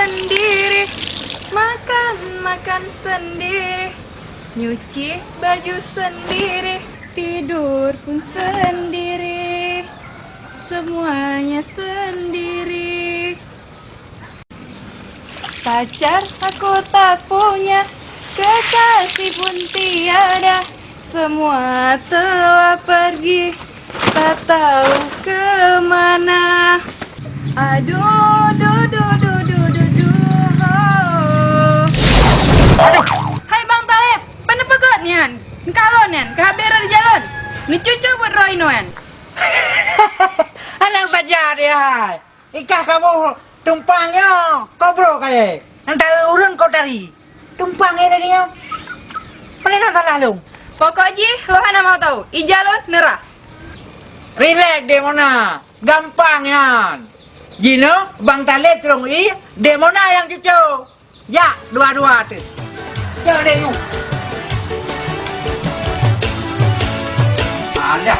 sendiri, makan sendiri, nyuci baju sendiri, tidur pun sendiri, semuanya sendiri. Pacar aku tak punya, kekasih pun tiada, semua telah pergi, tak tahu kemana. Aduh, Aduh. Hai Bang Talib, mana pegot nian? Kalau nian, kehabera di jalan. Ni cucu buat Roy noan. Anak bajar dia hai. Ikah kamu tumpangnya kobro kayak. Nanti urun kau dari. Tumpangnya lagi nya. Mana nak salah lu? Pokoknya lo hana mau tahu, i jalan nerah. Relax deh mana. Gampang yan. Jino, Bang Talib terung i, demona yang cucu. Ya, dua-dua tu. Jangan tengok. Ada.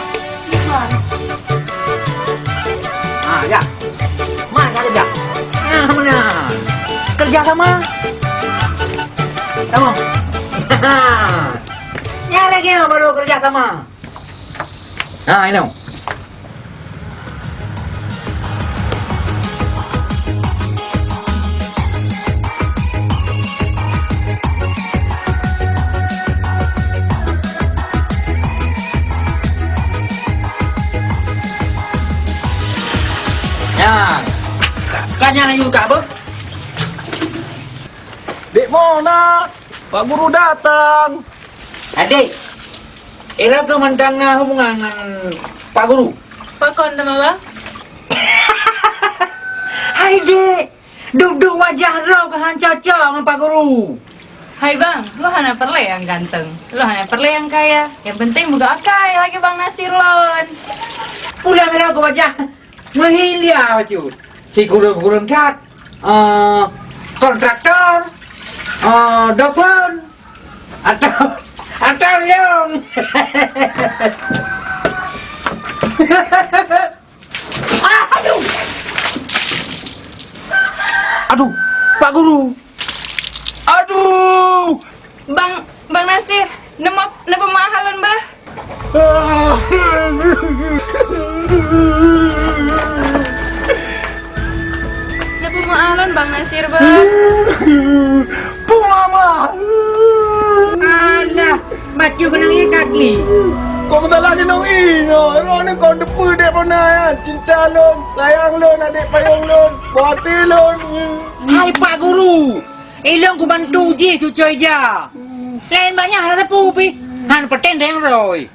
Ya. Mana ada ya? Mana? Kerja sama. Kamu. Ya lagi baru kerja sama. Ini. Kanya na yung kabo? Dek Mona, Pak Guru datang. Adik, ira ka mandang na hubungan ng Pak Guru. Pakon nama bang? Hai dek, duduk wajah raw kahan cocok ng Pak Guru. Hai bang, lo hana perle yang ganteng, lo hana perle yang kaya. Yang penting buka akai lagi Bang Nasir lon. Ulah merah ko wajah. Mahilia wajud. Si gurung-gurung cat, kontraktor, dokter, atau yang, aduh, Pak Guru, aduh, Bang Nasir, nama mahalan bah? Mahalon Bang Nasir bah. Bu Mama. alah, baju benangnya kaki. Kau bentar lagi nong ino. Orang ni kau depu dek Mona ya. Cinta lon, sayang lon, adik payung lon, hati lon. Hai Pak Guru, ilong ku bantu je cucu aja. Lain banyak lah tepu pi. Han petendeng roy.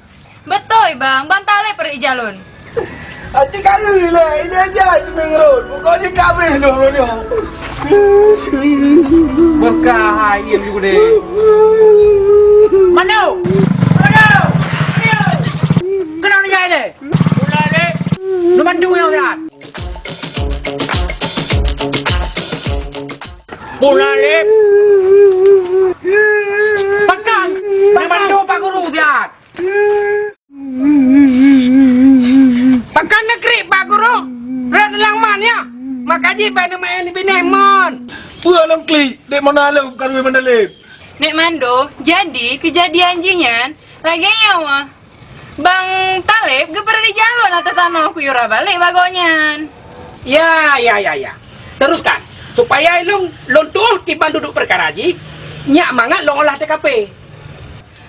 Betul Bang Talib pergi jalan. Acik kali lah, ini aja Cimeng Road. Pokoknya kabeh dong ni. Berkah ayam juga deh. Mana? Kenapa ni deh? Pula dek. Lu bantu yang berat. Pula dek. Pakai. Lu bantu Pak Guru berat. Pakai negeri Pak Guru. Red lang man ya. Makaji pada main di Binemon. Pula dalam klik. Dek Mona lu kan we mandalip. Nek Mando, jadi kejadian jinyan lagi nyawa. Bang Talib gak pernah di jalan atas tanah aku yura balik bagonyan. Ya. Teruskan. Supaya long lontuh tiban duduk perkara ji. Nyak mangat long olah TKP.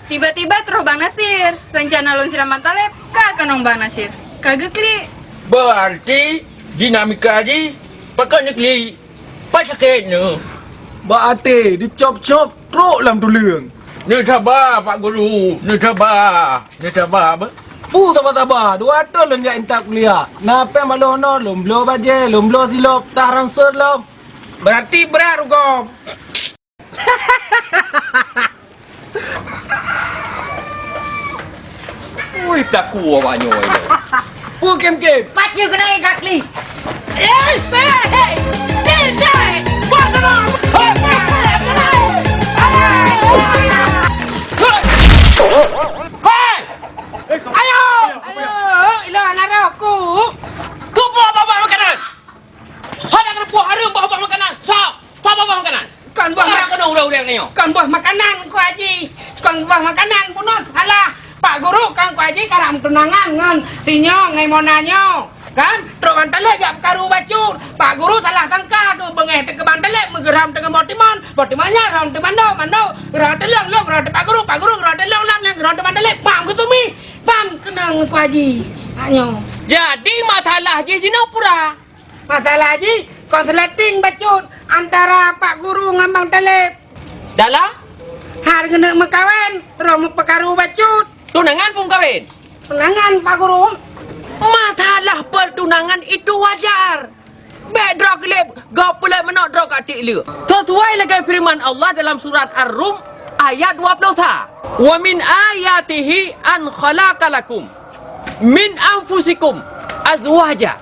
Tiba-tiba terus Bang Nasir, rencana lon siraman Talib, kagak nong Bang Nasir. Kagak kli. Berarti dinamika ji pakainya klik. Pak sakit nu. Berarti dicop-cop teruk dalam tu leung. Ni sabar Pak Guru, ni sabar. Bu sabar. Dua tahun lon jak intak kuliah. Napa malono lom blo baje, lom blo silop, tarang ser lom. Berarti berat Rugom. Ui, tak kuat banyak ini. Bu kem-kem. Pacu kena kaki. Ayo, ilah anak aku. Kau bawa makanan. Ada kena buah hari bawa makanan. Sok. ni. Kon buah makanan ku Haji. Kon buah makanan punut. Alah, Pak Guru kan ku Haji karam tunangan ngan sinyo ngai monanyo. Kan? Truk bantalek jak karu bacut. Pak Guru salah tangka ke bengeh te ke bantalek menggeram dengan botiman. Botimannya ram te mando, mando. Geram te long, long geram te Pak Guru geram te long, long geram te bantalek. Pam ke tumi. Pam kenang ku Haji. Anyo. Jadi masalah je sini pura. Masalah Haji, konsleting bacut antara Pak Guru dengan Bang Talib. Dalam Harga nak mekawan, rom pekaru bacut. tunangan pun kahwin. Penangan Pak Guru. Masalah pertunangan itu wajar. Baik drog lep, gak pula menok drog atik le. Sesuai lagi firman Allah dalam surat Ar-Rum ayat 20. Wa min ayatihi an khalaqalakum min anfusikum azwaja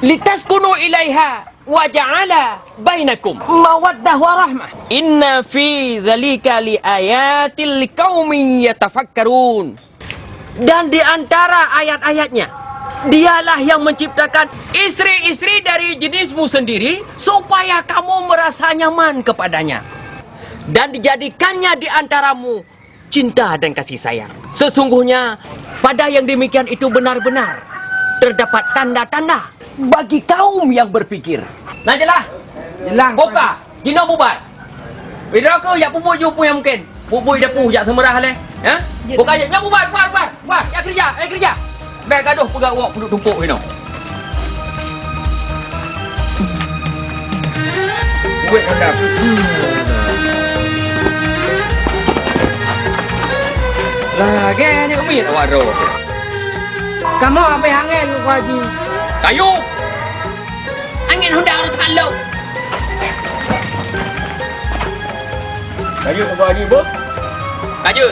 litaskunu ilaiha wa ja'ala bainakum mawaddah wa rahmah. Inna fi dzalika liayatil liqaumin yatafakkarun. Dan di antara ayat-ayatnya, dialah yang menciptakan istri-istri dari jenismu sendiri supaya kamu merasa nyaman kepadanya. Dan dijadikannya di antaramu cinta dan kasih sayang. Sesungguhnya pada yang demikian itu benar-benar terdapat tanda-tanda bagi kaum yang berpikir. Nah jelah. Jelang. Buka. Jina bubar. Bidra ke jak pupuk jupu yang mungkin. Pupuk depu jak semerah leh. Ya? Buka je. Nak bubar, bubar. Bubar. Ya kerja. Baik gaduh pegang awak duduk tumpuk ni. Buat hendak. Lagi ni umit awak roh. Kamu apa angin ku Haji? Kayu. Angin hendak harus halau. Kayu apa ni, Bu? Kayu.